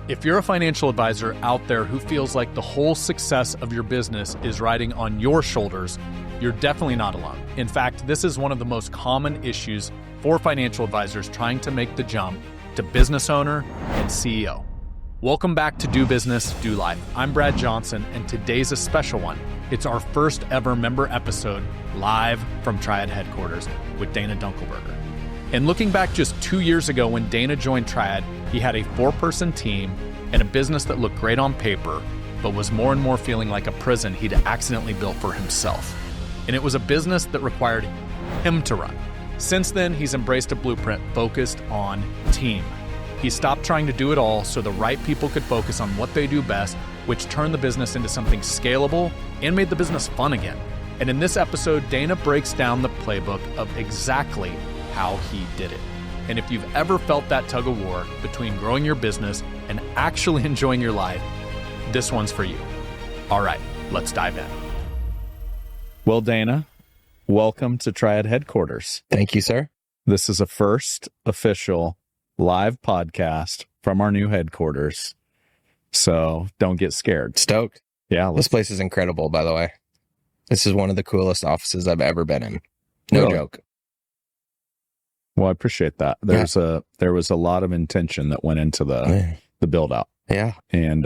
If you're a financial advisor out there who feels like the whole success of your business is riding on your shoulders, you're definitely not alone. In fact, this is one of the most common issues for financial advisors trying to make the jump to business owner and CEO. Welcome back to Do Business, Do Life. I'm Brad Johnson, and today's a special one. It's our first ever member episode live from Triad headquarters with Dana Dunkelberger. And looking back just 2 years ago when Dana joined Triad, he had a 4-person team and a business that looked great on paper, but was more and more feeling like a prison he'd accidentally built for himself. And it was a business that required him to run. Since then, he's embraced a blueprint focused on team. He stopped trying to do it all so the right people could focus on what they do best, which turned the business into something scalable and made the business fun again. And in this episode, Dana breaks down the playbook of exactly how he did it. And if you've ever felt that tug of war between growing your business and actually enjoying your life, this one's for you. All right, let's dive in. Well, Dana, welcome to Triad headquarters. Thank you, sir. This is a first official live podcast from our new headquarters. So don't get scared. Stoked. Yeah. This place is incredible, by the way. This is one of the coolest offices I've ever been in. No Really? joke. Well, I appreciate that. There was a lot of intention that went into the build out. Yeah. And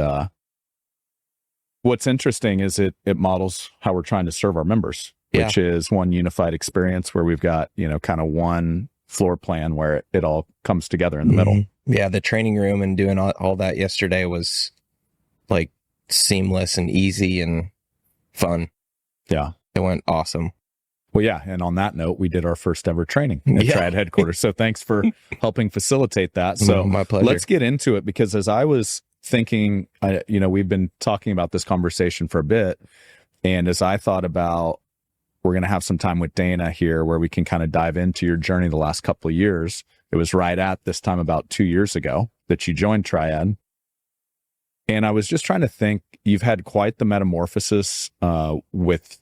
what's interesting is it models how we're trying to serve our members, which is one unified experience where we've got, kind of one floor plan where it all comes together in the middle. Yeah. The training room and doing all that yesterday was like seamless and easy and fun. Yeah. It went awesome. Well, yeah. And on that note, we did our first ever training at Triad headquarters. So thanks for helping facilitate that. So my pleasure. Let's get into it, because as I was thinking, we've been talking about this conversation for a bit. And as I thought about, we're going to have some time with Dana here where we can kind of dive into your journey the last couple of years. It was right at this time about 2 years ago that you joined Triad. And I was just trying to think, you've had quite the metamorphosis with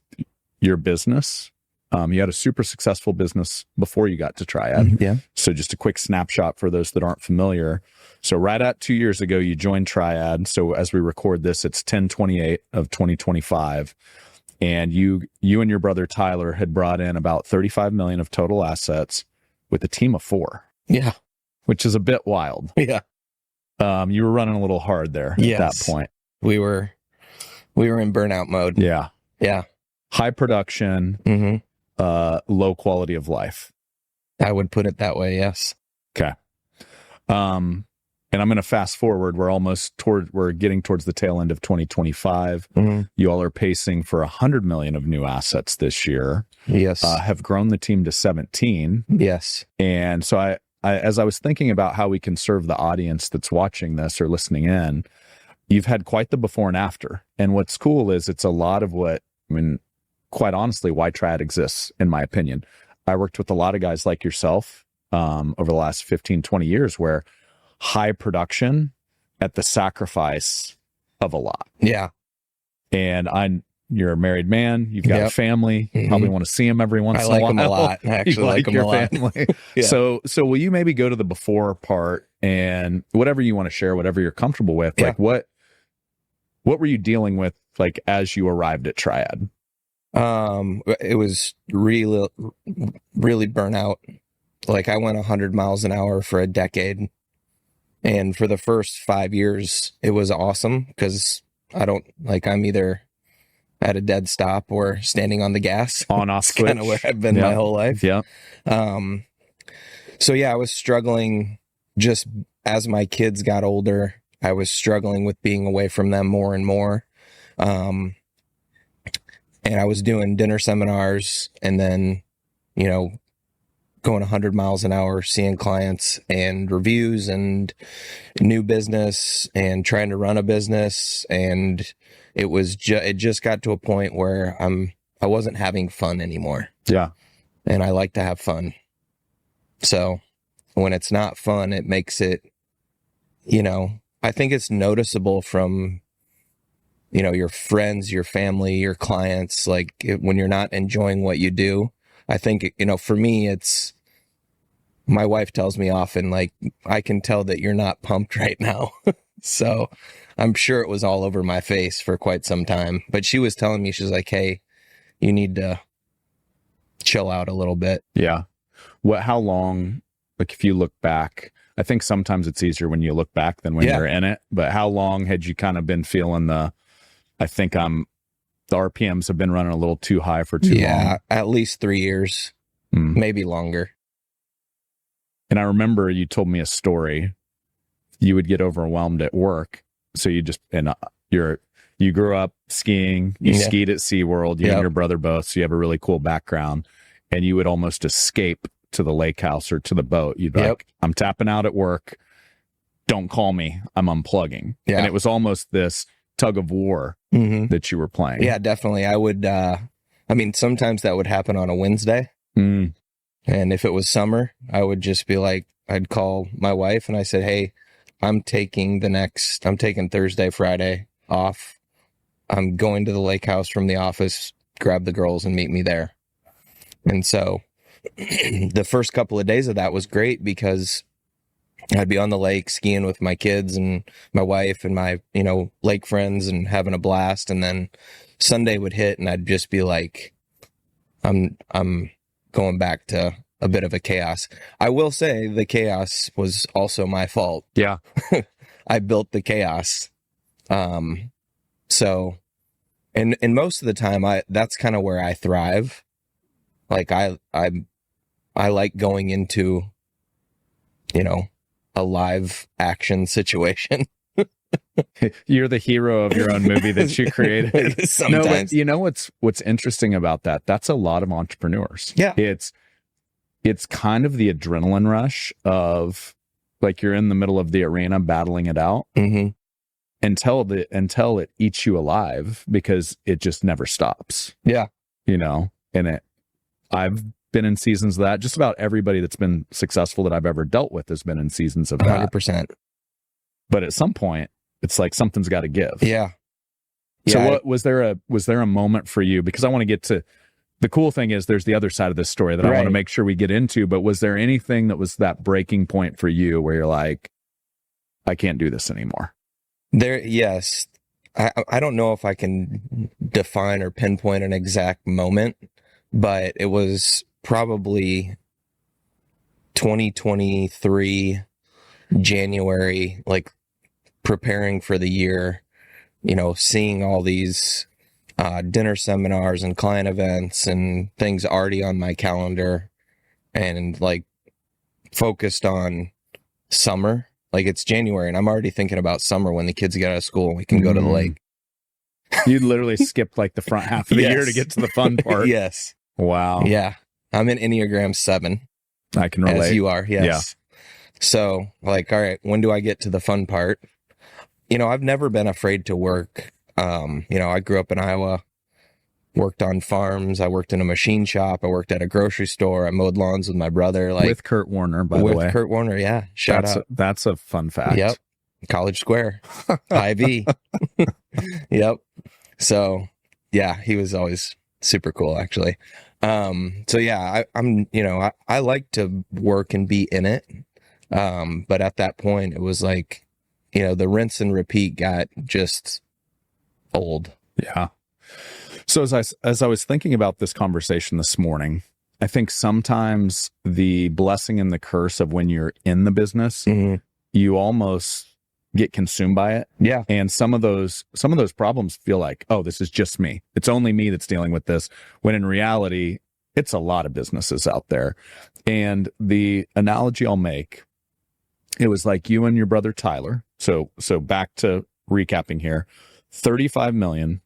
your business. You had a super successful business before you got to Triad. Yeah. So just a quick snapshot for those that aren't familiar. So right at 2 years ago, you joined Triad. So as we record this, it's 10/28 of 2025. And you and your brother Tyler had brought in about 35 million of total assets with a team of 4. Yeah. Which is a bit wild. Yeah. You were running a little hard there at that point. We were in burnout mode. Yeah. Yeah. High production, low quality of life. I would put it that way. Yes. Okay. And I'm going to fast forward. We're getting towards the tail end of 2025. You all are pacing for 100 million of new assets this year. Yes. Have grown the team to 17. Yes. And so I, as I was thinking about how we can serve the audience that's watching this or listening in, you've had quite the before and after. And what's cool is it's a lot of quite honestly, why Triad exists, in my opinion. I worked with a lot of guys like yourself over the last 15, 20 years where high production at the sacrifice of a lot. Yeah. And you're a married man. You've got a family. You probably want to see them every once in a while. I like them a lot. I actually like them a lot. Family. So will you maybe go to the before part and whatever you want to share, whatever you're comfortable with, like what were you dealing with like as you arrived at Triad? It was really, really burnout. Like I went 100 miles an hour for a decade. And for the first 5 years, it was awesome because I'm either at a dead stop or standing on the gas. On off switch. Kind of where I've been my whole life. Yeah. So I was struggling just as my kids got older. I was struggling with being away from them more and more. And I was doing dinner seminars and then, going 100 miles an hour, seeing clients and reviews and new business and trying to run a business. And it just got to a point where I wasn't having fun anymore. Yeah. And I like to have fun. So when it's not fun, it makes it, I think it's noticeable from, your friends, your family, your clients, when you're not enjoying what you do. I think, for me, my wife tells me often, like, I can tell that you're not pumped right now. So I'm sure it was all over my face for quite some time. But she was telling me, she's like, hey, you need to chill out a little bit. Yeah. How long, like if you look back, I think sometimes it's easier when you look back than when you're in it, but how long had you kind of been feeling the RPMs have been running a little too high for too long? Yeah, at least 3 years, maybe longer. And I remember you told me a story. You would get overwhelmed at work. So you grew up skiing, you skied at SeaWorld, you and your brother both, so you have a really cool background, and you would almost escape to the lake house or to the boat. You'd be like, I'm tapping out at work. Don't call me. I'm unplugging. Yeah. And it was almost this tug of war that you were playing. Yeah, definitely. I would, sometimes that would happen on a Wednesday. And if it was summer, I would just be like, I'd call my wife and I said, hey, I'm taking Thursday, Friday off. I'm going to the lake house from the office, grab the girls and meet me there. And so the first couple of days of that was great because I'd be on the lake skiing with my kids and my wife and my, lake friends and having a blast. And then Sunday would hit and I'd just be like, I'm going back to a bit of a chaos. I will say the chaos was also my fault. Yeah. I built the chaos. So, and most of the time that's kind of where I thrive. Like I like going into, a live action situation. You're the hero of your own movie that you created. Sometimes. No, what's interesting about that? That's a lot of entrepreneurs. Yeah. It's kind of the adrenaline rush of like you're in the middle of the arena battling it out until it eats you alive because it just never stops. Yeah. And I've been in seasons of that. Just about everybody that's been successful that I've ever dealt with has been in seasons of that. 100%. But at some point, it's like something's got to give. Yeah. So was there a moment for you? Because I want to get to the cool thing is there's the other side of this story that I want to make sure we get into. But was there anything that was that breaking point for you where you're like, I can't do this anymore? Yes. I don't know if I can define or pinpoint an exact moment, but it was probably 2023 January, like preparing for the year, seeing all these dinner seminars and client events and things already on my calendar and like focused on summer. Like it's January and I'm already thinking about summer when the kids get out of school and we can go to the lake. You literally skipped like the front half of the year to get to the fun part. Yes. Wow. Yeah. I'm an Enneagram 7. I can relate. As you are. Yes. Yeah. So like, all right, when do I get to the fun part? I've never been afraid to work. I grew up in Iowa, worked on farms. I worked in a machine shop. I worked at a grocery store. I mowed lawns with my brother. With Kurt Warner, by the way. With Kurt Warner, yeah. Shout out. That's a fun fact. Yep. College Square. IV. Yep. So, yeah, he was always super cool, actually. So, yeah, I like to work and be in it. But at that point, it was like, the rinse and repeat got just old. Yeah. So as I was thinking about this conversation this morning, I think sometimes the blessing and the curse of when you're in the business, you almost get consumed by it. Yeah. And some of those problems feel like, oh, this is just me. It's only me that's dealing with this. When in reality, it's a lot of businesses out there. And the analogy I'll make, it was like you and your brother Tyler. So back to recapping here, 35 million,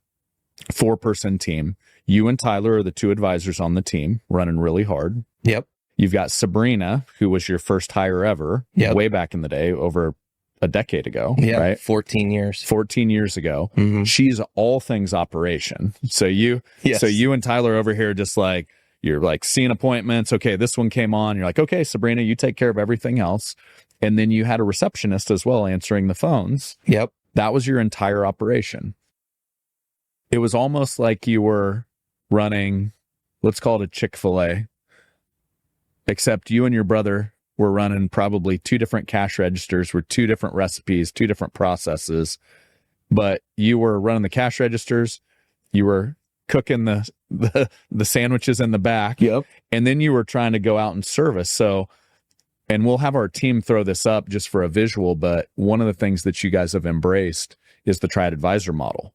4-person team. You and Tyler are the two advisors on the team running really hard. Yep. You've got Sabrina, who was your first hire ever way back in the day, over a decade ago. Yeah. Right? 14 years. 14 years ago. She's all things operation. So you and Tyler over here, just like, you're like seeing appointments. Okay, this one came on. You're like, okay, Sabrina, you take care of everything else. And then you had a receptionist as well answering the phones. Yep. That was your entire operation. It was almost like you were running, let's call it a Chick-fil-A, except you and your brother were running probably 2 different cash registers with 2 different recipes, 2 different processes, but you were running the cash registers, you were cooking the sandwiches in the back, Yep. and then you were trying to go out and service. So, and we'll have our team throw this up just for a visual, but one of the things that you guys have embraced is the Triad advisor model.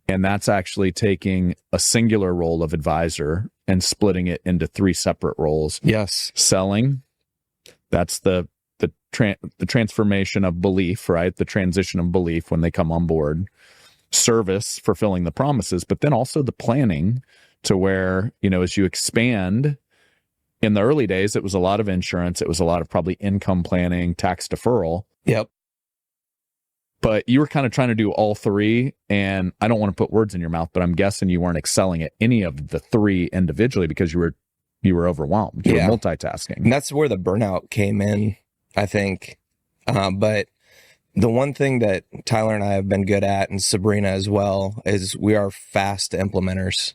And that's actually taking a singular role of advisor and splitting it into 3 separate roles. Yes. Selling, that's the transformation of belief, right? The transition of belief when they come on board. Service, fulfilling the promises, but then also the planning to where, as you expand. In the early days, it was a lot of insurance. It was a lot of probably income planning, tax deferral. Yep. But you were kind of trying to do all 3, and I don't want to put words in your mouth, but I'm guessing you weren't excelling at any of the 3 individually because you were overwhelmed. You were multitasking. And that's where the burnout came in, I think. But the one thing that Tyler and I have been good at, and Sabrina as well, is we are fast implementers.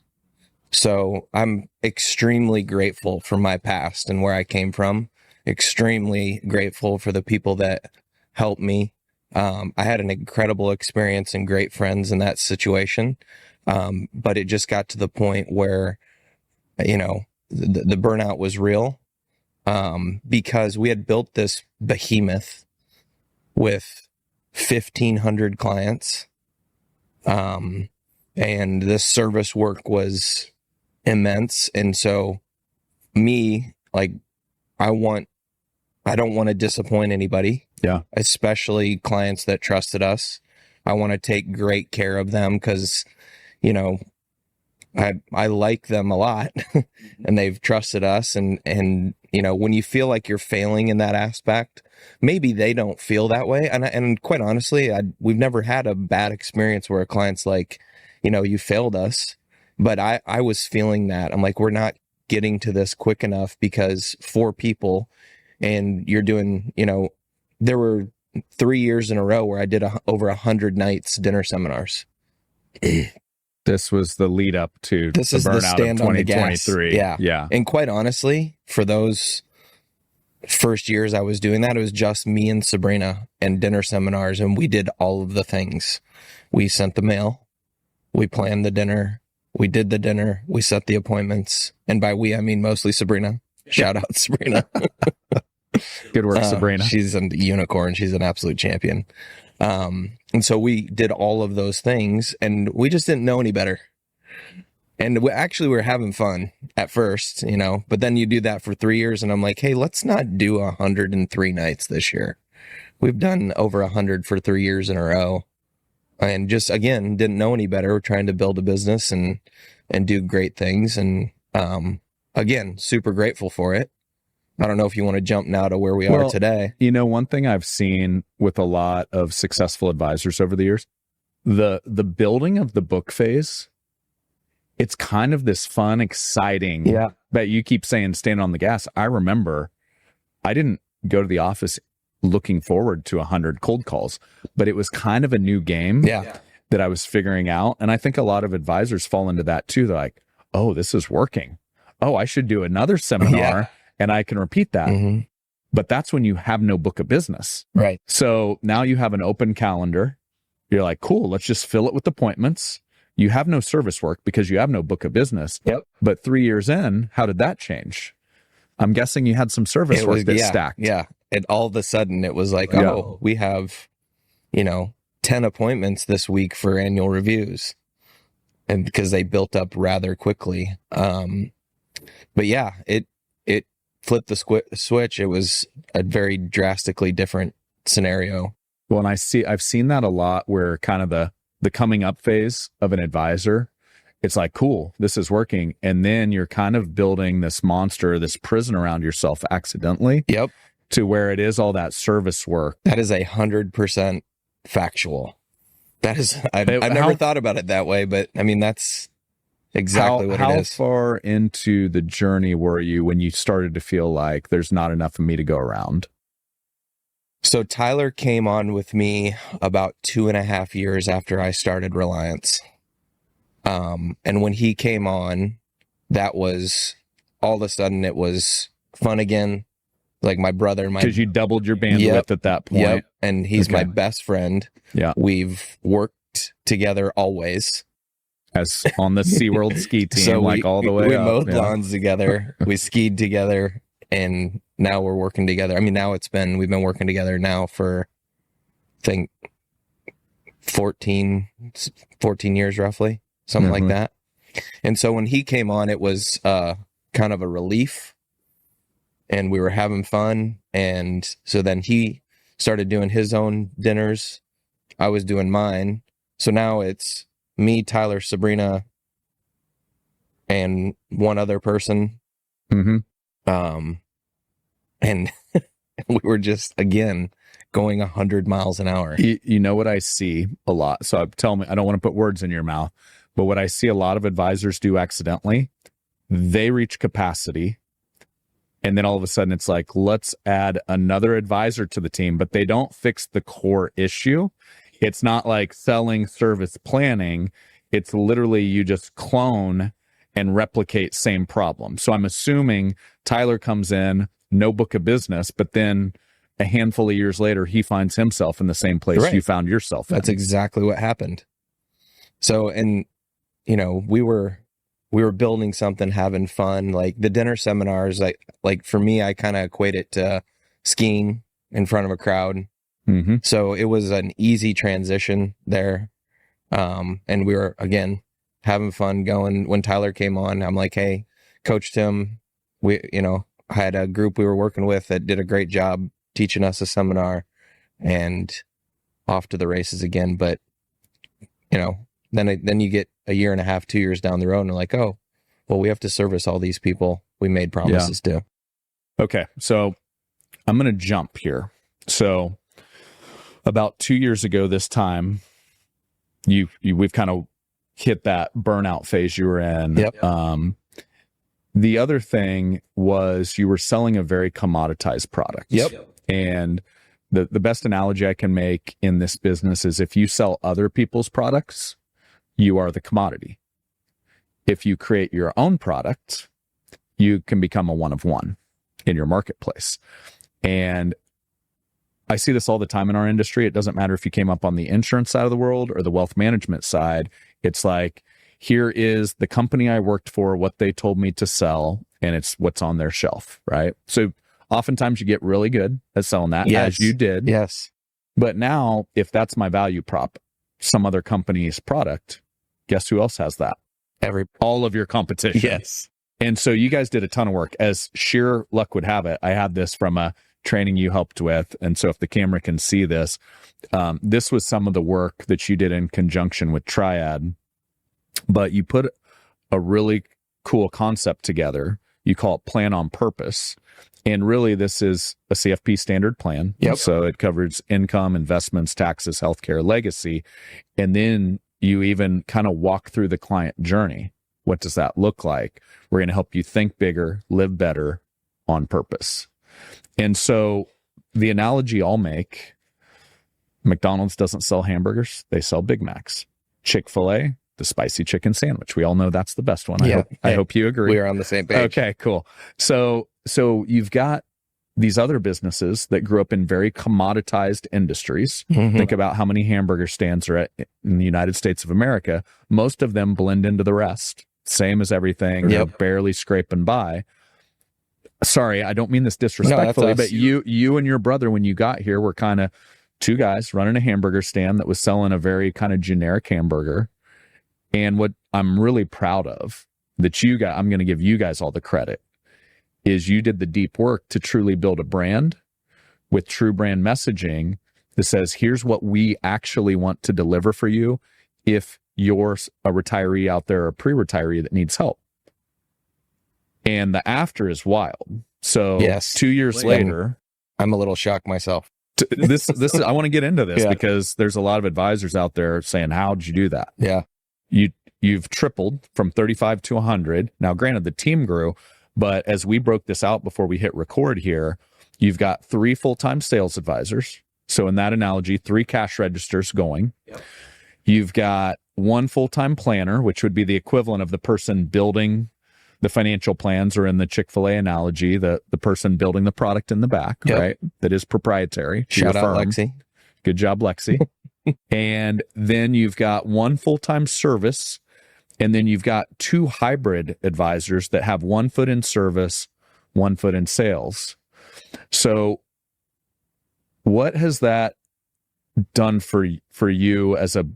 So I'm extremely grateful for my past and where I came from. Extremely grateful for the people that helped me. I had an incredible experience and great friends in that situation. But it just got to the point where, the burnout was real, because we had built this behemoth with 1,500 clients. And the service work was immense. And so me, like, I don't want to disappoint anybody. Yeah. Especially clients that trusted us. I want to take great care of them because, I like them a lot and they've trusted us. And, when you feel like you're failing in that aspect, maybe they don't feel that way. And quite honestly, we've never had a bad experience where a client's like, you failed us. But I was feeling that. I'm like, we're not getting to this quick enough because 4 people, and you're doing, there were 3 years in a row where I did over 100 nights dinner seminars. This was the lead up to this the is the burnout stand of on the gas. 2023. Yeah. And quite honestly, for those first years I was doing that, it was just me and Sabrina and dinner seminars, and we did all of the things. We sent the mail, we planned the dinner, we did the dinner, we set the appointments, and by we I mean mostly Sabrina. Shout out Sabrina. Good work, Sabrina. She's a unicorn. She's an absolute champion. And so we did all of those things, and we just didn't know any better. And we were having fun at first, but then you do that for 3 years, and I'm like, hey, let's not do 103 nights this year. We've done over 100 for 3 years in a row, and just, again, didn't know any better. We're trying to build a business and do great things. And, again, super grateful for it. I don't know if you want to jump now to where we are today. One thing I've seen with a lot of successful advisors over the years, the building of the book phase, it's kind of this fun, exciting, but you keep saying stand on the gas. I remember I didn't go to the office looking forward to 100 cold calls, but it was kind of a new game that I was figuring out. And I think a lot of advisors fall into that too. They're like, oh, this is working. Oh, I should do another seminar. And I can repeat that. Mm-hmm. But that's when you have no book of business. Right. So now you have an open calendar. You're like, cool, let's just fill it with appointments. You have no service work because you have no book of business. Yep. But 3 years in, how did that change? I'm guessing you had some service work that stacked. Yeah. And all of a sudden it was like, we have, 10 appointments this week for annual reviews. And because they built up rather quickly. But yeah, it flipped the switch. It was a very drastically different scenario. Well, and I've seen that a lot where kind of the coming up phase of an advisor, it's like, cool, this is working. And then you're kind of building this monster, this prison around yourself accidentally. Yep. To where it is all that service work. That is 100% factual. That is, I've never thought about it that way, but I mean, that's exactly what it is. How far into the journey were you when you started to feel like there's not enough of me to go around? So Tyler came on with me about 2.5 years after I started Reliance. And when he came on, that was all of a sudden it was fun again. like my brother, because you doubled your bandwidth at that point. Yep. And he's my best friend. Yeah. We've worked together always. As on the SeaWorld ski team, So all the way we up. mowed lawns together. We skied together, and now we're working together. I mean, we've been working together now for, I think, 14 years roughly, something like that. And so when he came on, it was kind of a relief, and we were having fun. And so then he started doing his own dinners. I was doing mine. So now it's me, Tyler, Sabrina, and one other person. And we were just, again, going 100 miles an hour. You know what I see a lot? So tell me, I don't want to put words in your mouth, but what I see a lot of advisors do accidentally, they reach capacity, and then all of a sudden it's like, let's add another advisor to the team, but they don't fix the core issue. It's not like selling service planning. It's literally you just clone and replicate same problem. So I'm assuming Tyler comes in, no book of business, but then a handful of years later, he finds himself in the same place you found yourself in. That's exactly what happened. So, and, you know, we were building something, having fun. Like the dinner seminars, like for me, I kind of equate it to skiing in front of a crowd. So it was an easy transition there. And we were, again, having fun going. When Tyler came on, I'm like, hey, Coach Tim, I had a group we were working with that did a great job teaching us a seminar, and off to the races again. But, then you get a year and a half, 2 years down the road, and you're like, oh, well, we have to service all these people we made promises to. Okay. So I'm going to jump here. So about 2 years ago this time, we've kind of hit that burnout phase you were in. Yep. The other thing was you were selling a very commoditized product. Yep. And the best analogy I can make in this business is if you sell other people's products, you are the commodity. If you create your own product, you can become a one of one in your marketplace. And I see this all the time in our industry. It doesn't matter if you came up on the insurance side of the world or the wealth management side. It's like, here is the company I worked for, what they told me to sell, and it's what's on their shelf, right? So oftentimes you get really good at selling that, as you did. Yes. But now, if that's my value prop, some other company's product, guess who else has that? All of your competition. Yes. And so you guys did a ton of work. As sheer luck would have it, I had this from a training you helped with. And so if the camera can see this, this was some of the work that you did in conjunction with Triad. But you put a really cool concept together. You call it Plan on Purpose. And really, this is a CFP standard plan. Yep. So it covers income, investments, taxes, healthcare, legacy. And then you even kind of walk through the client journey. What does that look like? We're going to help you think bigger, live better on purpose. And so the analogy I'll make, McDonald's doesn't sell hamburgers. They sell Big Macs. Chick-fil-A, the spicy chicken sandwich. We all know that's the best one. I hope you agree. We are on the same page. Okay, cool. So you've got these other businesses that grew up in very commoditized industries. Think about how many hamburger stands are in the United States of America. Most of them blend into the rest. Same as everything. They're barely scraping by. Sorry, I don't mean this disrespectfully, but you and your brother, when you got here, were kind of two guys running a hamburger stand that was selling a very kind of generic hamburger. And what I'm really proud of that I'm going to give you guys all the credit, is you did the deep work to truly build a brand with true brand messaging that says, here's what we actually want to deliver for you if you're a retiree out there, or a pre-retiree that needs help. And the after is wild. So 2 years later, I'm a little shocked myself. This is, I want to get into this because there's a lot of advisors out there saying, how did you do that? Yeah. You've tripled from 35 to 100. Now, granted, the team grew, but as we broke this out before we hit record here, you've got 3 full-time sales advisors. So in that analogy, 3 cash registers going. Yep. You've got 1 full-time planner, which would be the equivalent of the person building the financial plans are in the Chick-fil-A analogy, the person building the product in the back, Yep. right? That is proprietary to Shout your out firm. Lexi. Good job, Lexi. And then you've got one full-time service, and then you've got two hybrid advisors that have 1 foot in service, 1 foot in sales. So what has that done for you as a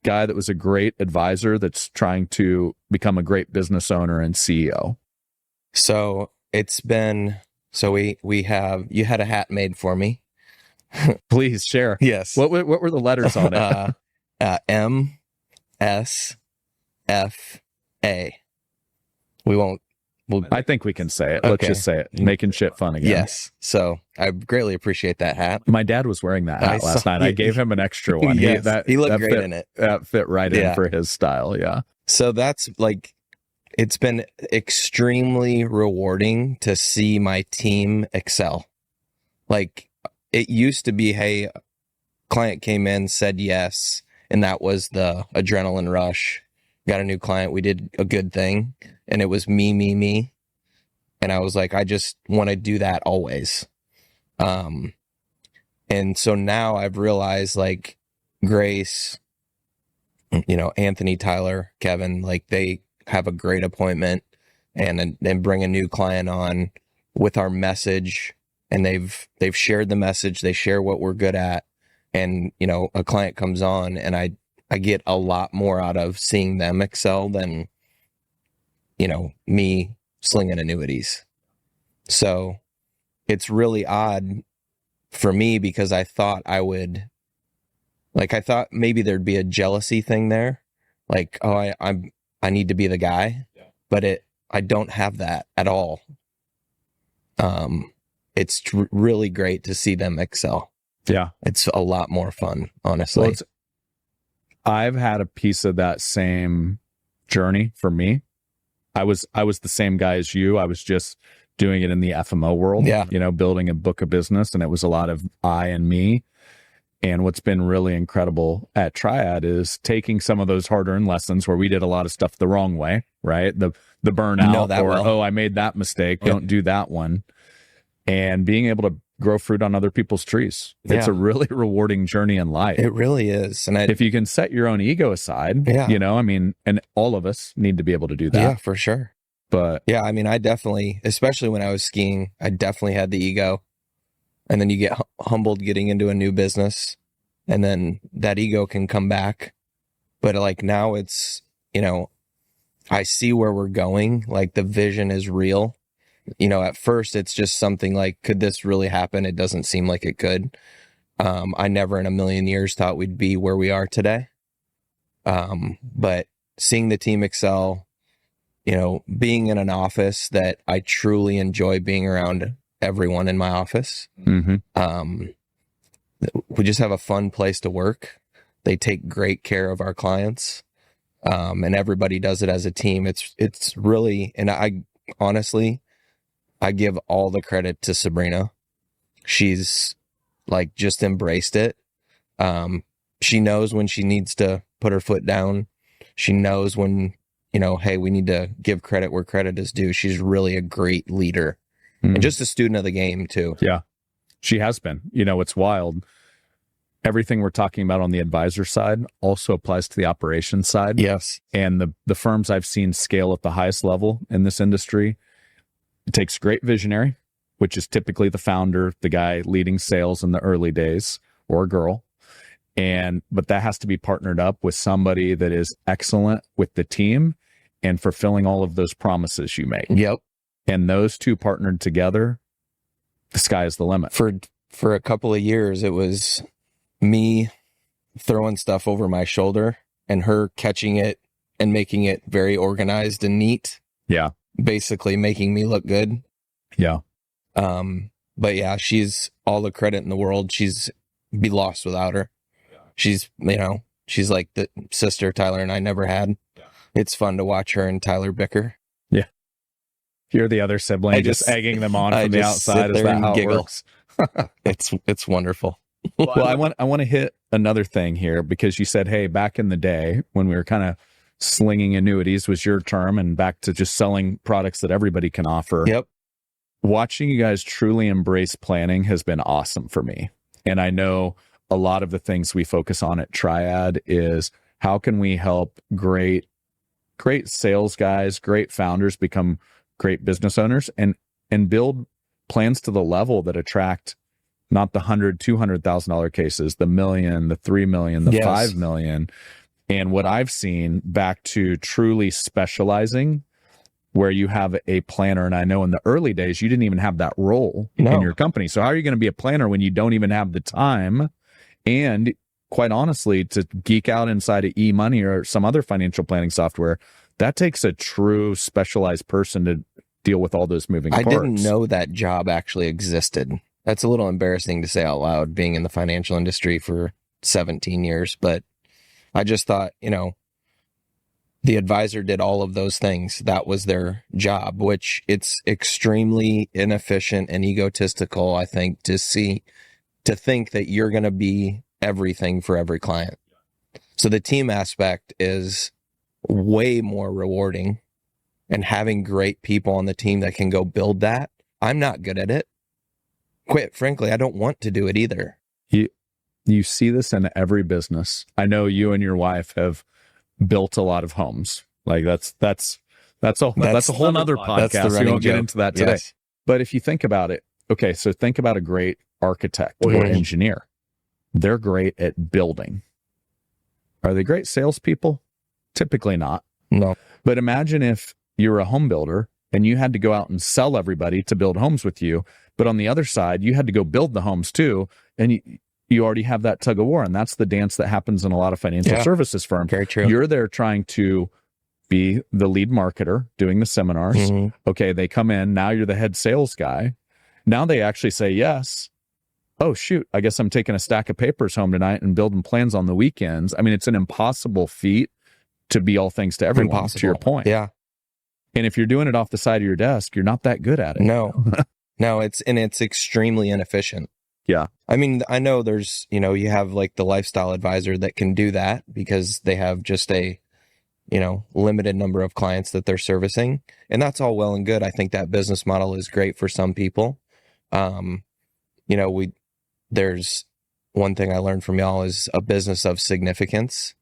guy that was a great advisor that's trying to become a great business owner and CEO? So it's been, we have, you had a hat made for me. Please share. Yes. What were the letters on it? M, S, F, A. I think we can say it. Okay. Let's just say it. Making shit fun again. Yes. So I greatly appreciate that hat. My dad was wearing that hat last night. I gave him an extra one. Yes, he looked great fit, in it. That fit right in for his style. Yeah. So that's like, it's been extremely rewarding to see my team excel. Like, it used to be, hey, client came in, said yes, and that was the adrenaline rush. Got a new client, we did a good thing, and it was me. And I was like, I just want to do that always. And so now I've realized, like, Grace, Anthony, Tyler, Kevin, like, they have a great appointment and then bring a new client on with our message, and they've shared the message, they share what we're good at, and a client comes on, and I get a lot more out of seeing them excel than me slinging annuities. So it's really odd for me, because I thought maybe there'd be a jealousy thing there, like, oh, I need to be the guy, but I don't have that at all. It's really great to see them excel. Yeah. It's a lot more fun, honestly. Well, I've had a piece of that same journey for me. I was the same guy as you. I was just doing it in the FMO world, building a book of business, and it was a lot of I and me. And what's been really incredible at Triad is taking some of those hard-earned lessons where we did a lot of stuff the wrong way, right? The burnout, oh, I made that mistake. Don't do that one. And being able to grow fruit on other people's trees. It's a really rewarding journey in life. It really is. And if you can set your own ego aside, and all of us need to be able to do that. Yeah, for sure. But yeah, I mean, I definitely, especially when I was skiing, I definitely had the ego. And then you get humbled getting into a new business, and then that ego can come back. But like now it's, I see where we're going. Like, the vision is real. At first it's just something like, could this really happen? It doesn't seem like it could. I never in a million years thought we'd be where we are today. But seeing the team excel, being in an office that I truly enjoy being around everyone in my office. Mm-hmm. We just have a fun place to work. They take great care of our clients. And everybody does it as a team. It's really, and I honestly, I give all the credit to Sabrina. She's like just embraced it. She knows when she needs to put her foot down. She knows when, hey, we need to give credit where credit is due. She's really a great leader and just a student of the game too. Yeah, she has been. It's wild. Everything we're talking about on the advisor side also applies to the operations side. Yes. And the firms I've seen scale at the highest level in this industry, it takes a great visionary, which is typically the founder, the guy leading sales in the early days, or a girl. But that has to be partnered up with somebody that is excellent with the team and fulfilling all of those promises you make. Yep. And those two partnered together, the sky is the limit. For a couple of years, it was me throwing stuff over my shoulder and her catching it and making it very organized and neat. Yeah. Basically making me look good. Yeah. But yeah, she's all the credit in the world. She's be lost without her. She's, she's like the sister Tyler and I never had. Yeah. It's fun to watch her and Tyler bicker. Yeah. You're the other sibling, just egging them on from the outside. Is that how it works? It's wonderful. Well, I want to hit another thing here, because you said, hey, back in the day when we were kind of slinging annuities was your term, and back to just selling products that everybody can offer. Yep. Watching you guys truly embrace planning has been awesome for me. And I know a lot of the things we focus on at Triad is how can we help great sales guys, great founders become great business owners and build plans to the level that attract not the $100,000-$200,000 cases, the $1 million, the $3 million, the $5 million. And what I've seen back to truly specializing, where you have a planner. And I know in the early days, you didn't even have that role in your company. So how are you going to be a planner when you don't even have the time? And quite honestly, to geek out inside of eMoney or some other financial planning software, that takes a true specialized person to deal with all those moving parts. I didn't know that job actually existed. That's a little embarrassing to say out loud, being in the financial industry for 17 years. But I just thought, the advisor did all of those things. That was their job, which it's extremely inefficient and egotistical, I think, to think that you're going to be everything for every client. So the team aspect is way more rewarding, and having great people on the team that can go build that. I'm not good at it. Quite frankly, I don't want to do it either. You see this in every business. I know you and your wife have built a lot of homes. Like that's a whole nother podcast. We won't get into that today. Yes. But if you think about it, okay, so think about a great architect or engineer. They're great at building. Are they great salespeople? Typically not. No. But imagine if you're a home builder and you had to go out and sell everybody to build homes with you. But on the other side, you had to go build the homes too. And you already have that tug of war. And that's the dance that happens in a lot of financial services firms. Very true. You're there trying to be the lead marketer, doing the seminars. Mm-hmm. Okay, they come in. Now you're the head sales guy. Now they actually say yes. Oh, shoot, I guess I'm taking a stack of papers home tonight and building plans on the weekends. I mean, it's an impossible feat to be all things to everyone, to your point. Yeah. And if you're doing it off the side of your desk, you're not that good at it. No, it's extremely inefficient. Yeah. I mean, I know there's, you have like the lifestyle advisor that can do that because they have just a, limited number of clients that they're servicing. And that's all well and good. I think that business model is great for some people. There's one thing I learned from y'all is a business of significance.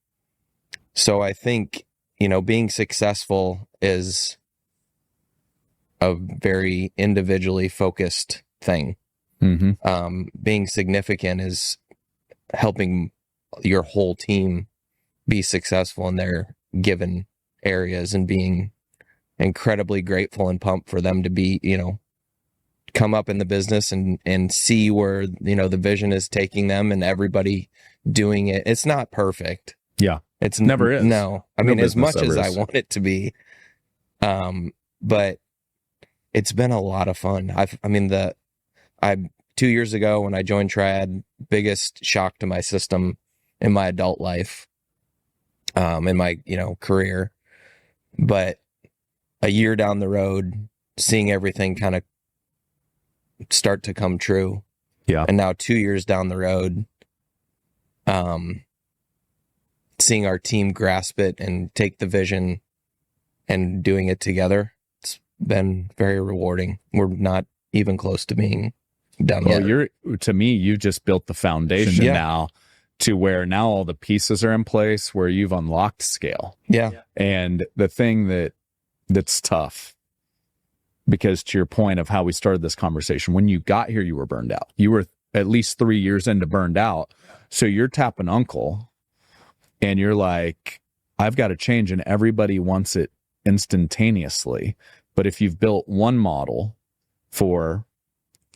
So I think, being successful is a very individually focused thing. Mm-hmm. Being significant is helping your whole team be successful in their given areas and being incredibly grateful and pumped for them to be, come up in the business and see where, the vision is taking them and everybody doing it. It's not perfect. Yeah. It's never is. No. I mean, as much as I want it to be, but it's been a lot of fun. 2 years ago when I joined Triad, biggest shock to my system in my adult life, in my, career. But a year down the road, seeing everything kind of start to come true. Yeah. And now 2 years down the road, seeing our team grasp it and take the vision and doing it together, it's been very rewarding. We're not even close to being done yet. To me, you just built the foundation now to where now all the pieces are in place where you've unlocked scale. Yeah. And the thing that's tough, because to your point of how we started this conversation, when you got here, you were burned out. You were at least 3 years into burned out. So you're tapping uncle and you're like, I've got to change, and everybody wants it instantaneously. But if you've built one model for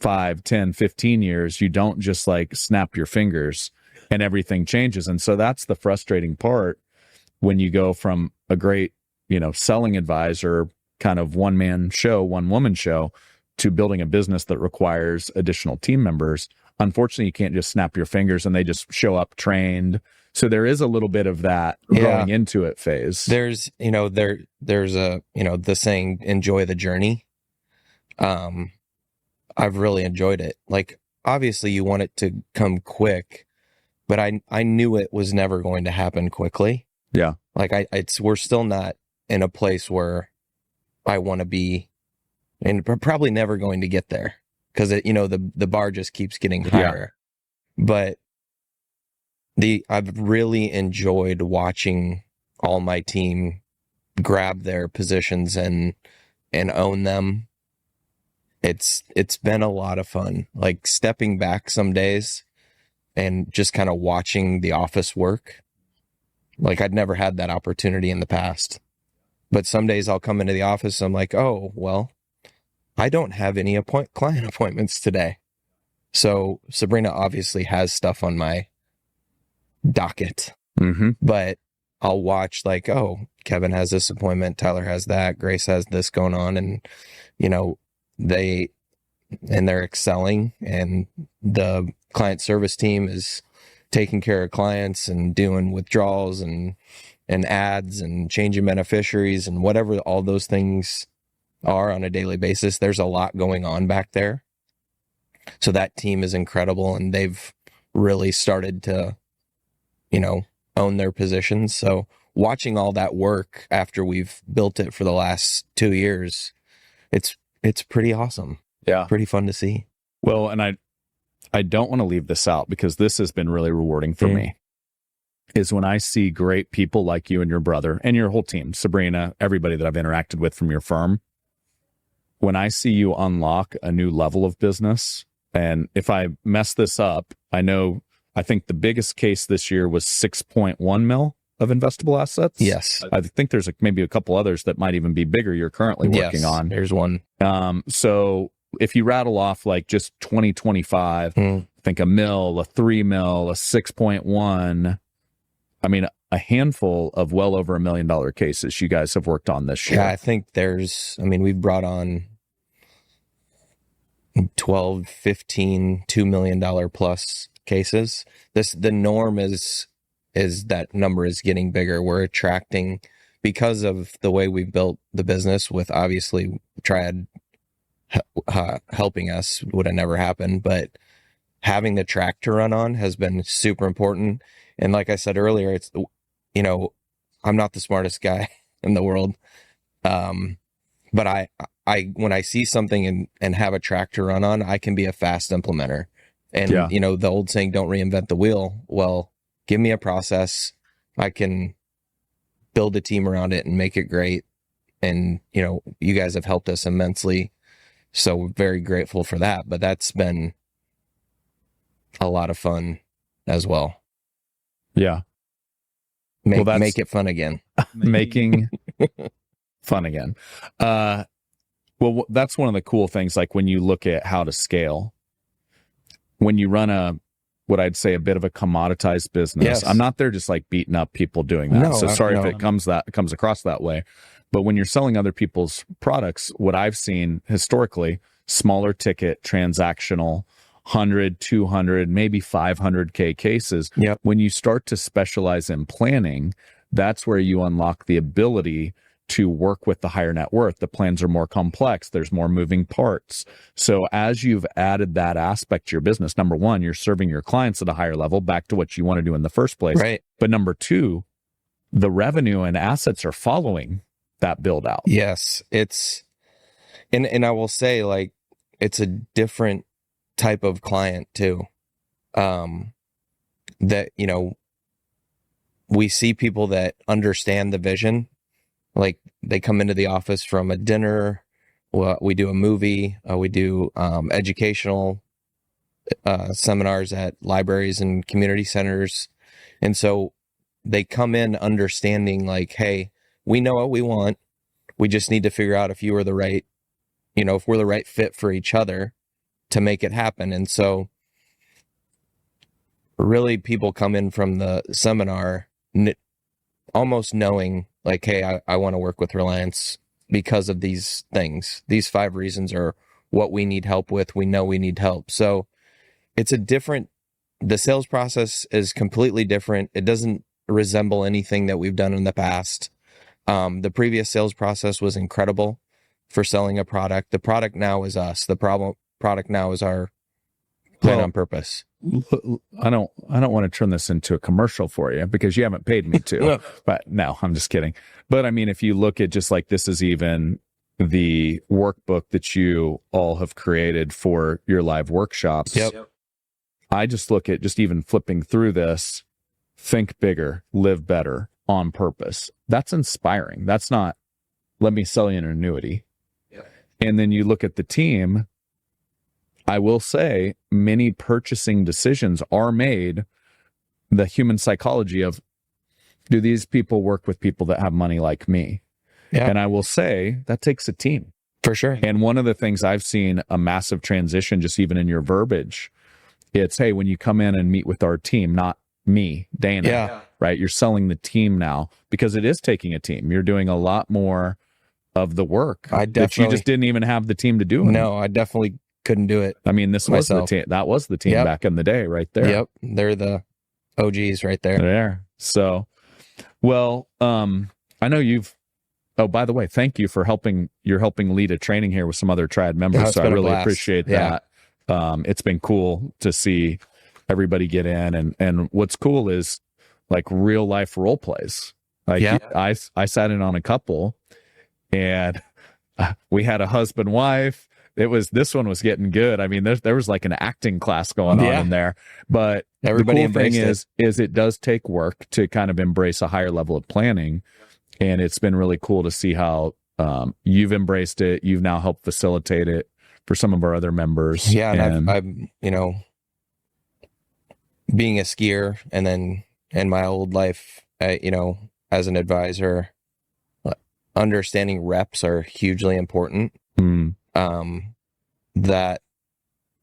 5, 10, 15 years, you don't just like snap your fingers and everything changes. And so that's the frustrating part when you go from a great, selling advisor, kind of one-man show, one-woman show, to building a business that requires additional team members. Unfortunately, you can't just snap your fingers and they just show up trained. So there is a little bit of that going into it phase. There's a, the saying, enjoy the journey. I've really enjoyed it. Like, obviously you want it to come quick, but I knew it was never going to happen quickly. Yeah. Like we're still not in a place where I want to be, and probably never going to get there because the bar just keeps getting higher. But I've really enjoyed watching all my team grab their positions and own them. It's been a lot of fun, like stepping back some days and just kind of watching the office work. Like I'd never had that opportunity in the past, but some days I'll come into the office. I'm like, oh, well, I don't have any client appointments today. So Sabrina obviously has stuff on my docket, but I'll watch like, oh, Kevin has this appointment, Tyler has that, Grace has this going on. And, they're excelling, and the client service team is taking care of clients and doing withdrawals and ads and changing beneficiaries and whatever all those things are on a daily basis. There's a lot going on back there. So that team is incredible, and they've really started to, own their positions. So watching all that work after we've built it for the last 2 years, it's pretty awesome. Yeah. Pretty fun to see. Well, and I don't want to leave this out because this has been really rewarding for me, is when I see great people like you and your brother and your whole team, Sabrina, everybody that I've interacted with from your firm, when I see you unlock a new level of business. And if I mess this up, I think the biggest case this year was 6.1 mil of investable assets. Yes. I think there's maybe a couple others that might even be bigger you're currently working on. There's one. So if you rattle off like just 2025, I think a mil, a 3 mil, a 6.1, I mean, a handful of well over $1 million cases you guys have worked on this year. Yeah, I think we've brought on 12, 15, $2 million plus cases. The norm is that number is getting bigger. We're attracting, because of the way we've built the business, with obviously Triad helping us, would have never happened, but having the track to run on has been super important. And like I said earlier, it's, I'm not the smartest guy in the world. But I when I see something and have a track to run on, I can be a fast implementer. And, the old saying, don't reinvent the wheel. Well, give me a process. I can build a team around it and make it great. And, you guys have helped us immensely. So we're very grateful for that. But that's been a lot of fun as well. Yeah. Make it fun again. Making fun again. Well, that's one of the cool things, like when you look at how to scale, when you run what I'd say a bit of a commoditized business. Yes. I'm not there just like beating up people doing that. No, so sorry no. if it comes across that way. But when you're selling other people's products, what I've seen historically, smaller ticket, transactional, 100, 200, maybe 500K cases. Yep. When you start to specialize in planning, that's where you unlock the ability to work with the higher net worth. The plans are more complex. There's more moving parts. So as you've added that aspect to your business, number one, you're serving your clients at a higher level, back to what you want to do in the first place. Right. But number two, the revenue and assets are following that build out. Yes. And I will say, like, it's a different type of client too. That, we see people that understand the vision. Like, they come into the office from a dinner. We do a movie. We do educational seminars at libraries and community centers. And so they come in understanding, like, hey, we know what we want. We just need to figure out if we're the right fit for each other to make it happen. And so really, people come in from the seminar almost knowing, like, hey, I want to work with Reliance because of these things. These 5 reasons are what we need help with. We know we need help. So the sales process is completely different. It doesn't resemble anything that we've done in the past. The previous sales process was incredible for selling a product. The product now is us. The product now is our Plan on purpose. I don't want to turn this into a commercial for you because you haven't paid me to. But no, I'm just kidding. But I mean, if you look at just like this is even the workbook that you all have created for your live workshops. Yep. I just look at just even flipping through this, think bigger, live better on purpose. That's inspiring. That's not, let me sell you an annuity. Yep. And then you look at the team. I will say many purchasing decisions are made, the human psychology of, do these people work with people that have money like me? Yeah. And I will say that takes a team. For sure. And one of the things I've seen a massive transition, just even in your verbiage, it's, hey, when you come in and meet with our team, not me, Dana, right? You're selling the team now because it is taking a team. You're doing a lot more of the work that you just didn't even have the team to do. No, I definitely couldn't do it. I mean, this myself. Was the team. That was the team back in the day, right there. Yep. They're the OGs right there. There. So, well, I know you've, oh, by the way, thank you for you're helping lead a training here with some other Triad members. So I really appreciate that. It's been cool to see everybody get in. And what's cool is like real life role plays. Like I sat in on a couple and we had a husband, wife. This one was getting good. I mean, there was like an acting class going on in there, but everybody the cool thing is it does take work to kind of embrace a higher level of planning. And it's been really cool to see how you've embraced it. You've now helped facilitate it for some of our other members. Yeah. And I've being a skier and then in my old life, as an advisor, understanding reps are hugely important. That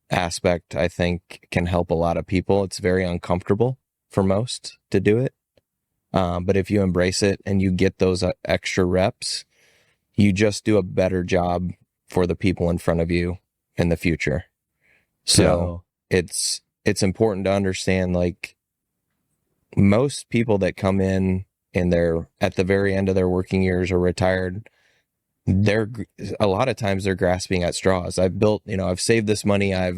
aspect, I think, can help a lot of people. It's very uncomfortable for most to do it. But if you embrace it and you get those extra reps, you just do a better job for the people in front of you in the future. So it's important to understand, like, most people that come in and they're at the very end of their working years or retired, a lot of times they're grasping at straws. I've saved this money. I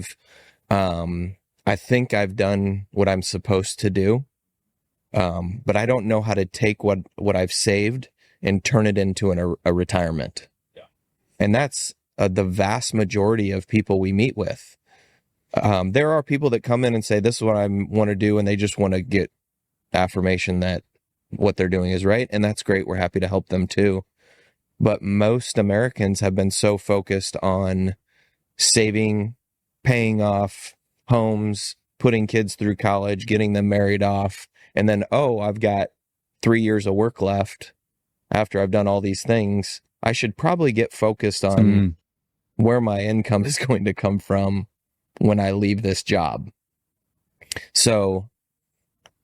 think I've done what I'm supposed to do. But I don't know how to take what I've saved and turn it into a retirement. Yeah. And that's the vast majority of people we meet with. There are people that come in and say, this is what I want to do. And they just want to get affirmation that what they're doing is right. And that's great. We're happy to help them too. But most Americans have been so focused on saving, paying off homes, putting kids through college, getting them married off. And then, I've got 3 years of work left after I've done all these things. I should probably get focused on where my income is going to come from when I leave this job. So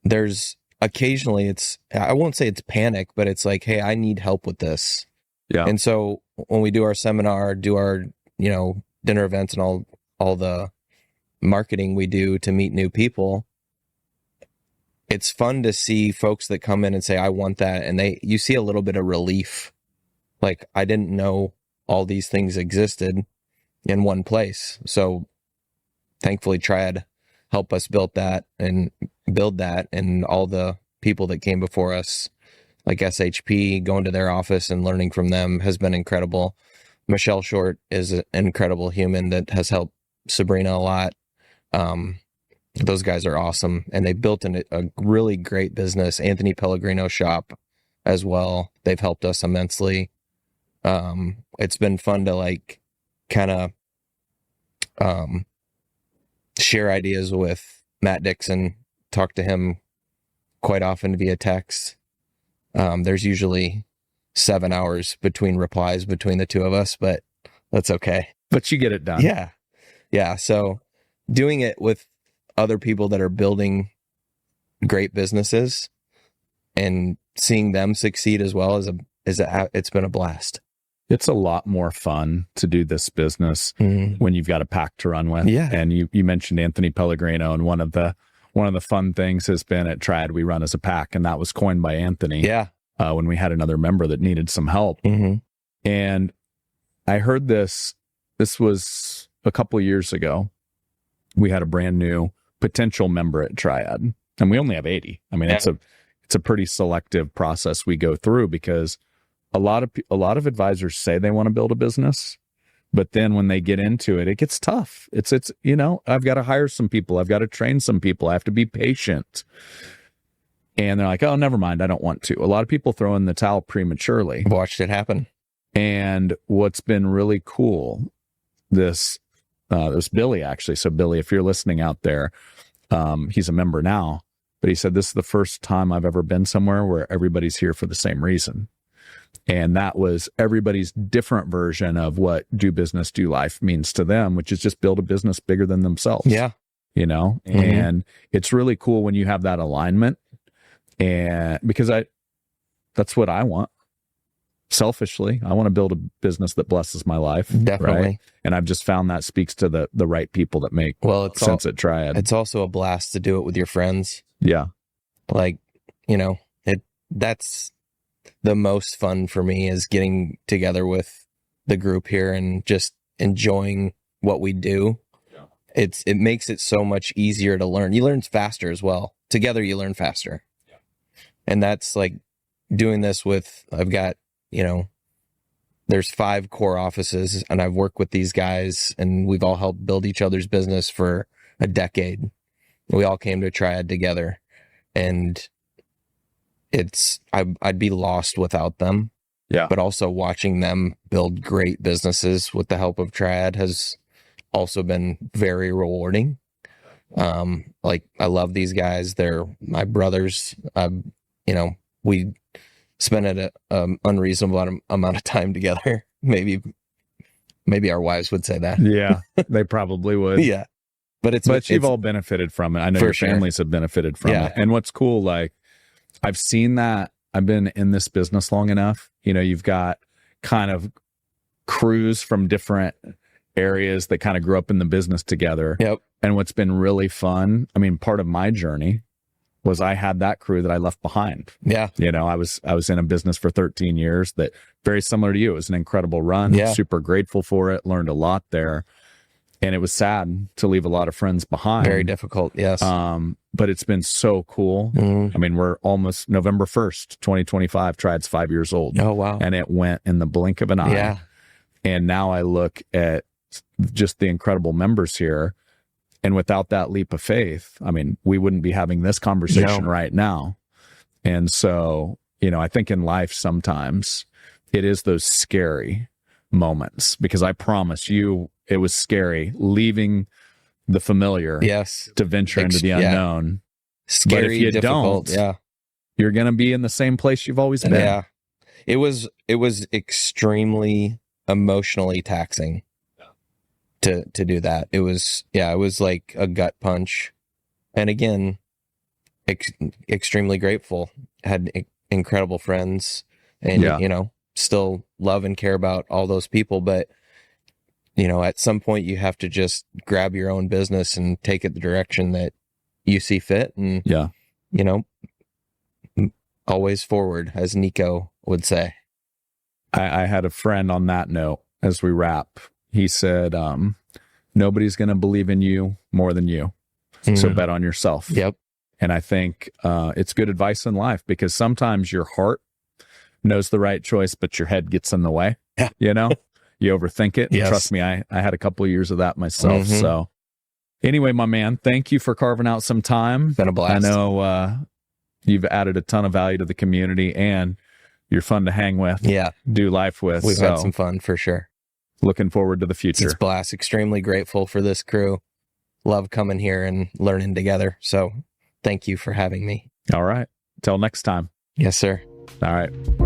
there's occasionally I won't say it's panic, but it's like, hey, I need help with this. Yeah. And so when we do our seminar, do our, dinner events and all the marketing we do to meet new people, it's fun to see folks that come in and say, I want that. And you see a little bit of relief. Like, I didn't know all these things existed in one place. So thankfully Triad helped us build that, and all the people that came before us, like SHP, going to their office and learning from them has been incredible. Michelle Short is an incredible human that has helped Sabrina a lot. Those guys are awesome, and they built a really great business. Anthony Pellegrino shop as well. They've helped us immensely. It's been fun to kind of share ideas with Matt Dixon, talk to him quite often via text. There's usually 7 hours between replies between the two of us, but that's okay. But you get it done. Yeah. Yeah. So doing it with other people that are building great businesses and seeing them succeed as well it's been a blast. It's a lot more fun to do this business when you've got a pack to run with. Yeah. And you mentioned Anthony Pellegrino, and one of the fun things has been at Triad, we run as a pack, and that was coined by Anthony. Yeah. When we had another member that needed some help. And I heard this was a couple of years ago, we had a brand new potential member at Triad, and we only have 80. I mean, it's a pretty selective process we go through, because a lot of advisors say they want to build a business, but then when they get into it, it gets tough. It's I've got to hire some people, I've got to train some people, I have to be patient. And they're like, oh, never mind, I don't want to. A lot of people throw in the towel prematurely. I've watched it happen. And what's been really cool, this Billy, actually. So Billy, if you're listening out there, he's a member now, but he said, this is the first time I've ever been somewhere where everybody's here for the same reason. And that was everybody's different version of what do business, do life means to them, which is just build a business bigger than themselves. Yeah. And it's really cool when you have that alignment. And because that's what I want. Selfishly, I want to build a business that blesses my life. Definitely. Right? And I've just found that speaks to the right people that make sense at Triad. It's also a blast to do it with your friends. Yeah. Like, that's the most fun for me, is getting together with the group here and just enjoying what we do. Yeah. It makes it so much easier to learn. You learn faster as well. Together you learn faster. Yeah. And that's like doing this with, I've got, there's 5 core offices, and I've worked with these guys, and we've all helped build each other's business for a decade. We all came to Triad together, and I'd be lost without them. Yeah. But also watching them build great businesses with the help of Triad has also been very rewarding. Like, I love these guys. They're my brothers. We spend an unreasonable amount of time together. Maybe our wives would say that. Yeah, they probably would. Yeah. But you've all benefited from it. I know your families have benefited from it. And what's cool, like, I've seen that. I've been in this business long enough. You've got kind of crews from different areas that kind of grew up in the business together. Yep. And what's been really fun, I mean, part of my journey was I had that crew that I left behind. Yeah. I was in a business for 13 years that, very similar to you, it was an incredible run. Yeah. Super grateful for it. Learned a lot there. And it was sad to leave a lot of friends behind. Very difficult. Yes. But it's been so cool. I mean, we're almost November 1st, 2025. Triad's 5 years old. Oh, wow. And it went in the blink of an eye. Yeah. And now I look at just the incredible members here. And without that leap of faith, I mean, we wouldn't be having this conversation right now. And so, I think in life, sometimes it is those scary moments, because I promise you, it was scary leaving the familiar to venture into the unknown. Scary, but if you difficult, you're going to be in the same place you've always been. Yeah. It was extremely emotionally taxing to do that. It was like a gut punch. And again, extremely grateful. Had incredible friends, and still love and care about all those people, but at some point you have to just grab your own business and take it the direction that you see fit. And, always forward, as Nico would say. I had a friend on that note as we wrap. He said, nobody's going to believe in you more than you. So bet on yourself. Yep. And I think it's good advice in life, because sometimes your heart knows the right choice, but your head gets in the way. Yeah. You overthink it. Yes. Trust me, I had a couple of years of that myself. So anyway, my man, thank you for carving out some time. Been a blast. I know you've added a ton of value to the community, and you're fun to hang with. Yeah. Do life with. We've had some fun for sure. Looking forward to the future. It's a blast. Extremely grateful for this crew. Love coming here and learning together. So thank you for having me. All right. Till next time. Yes, sir. All right.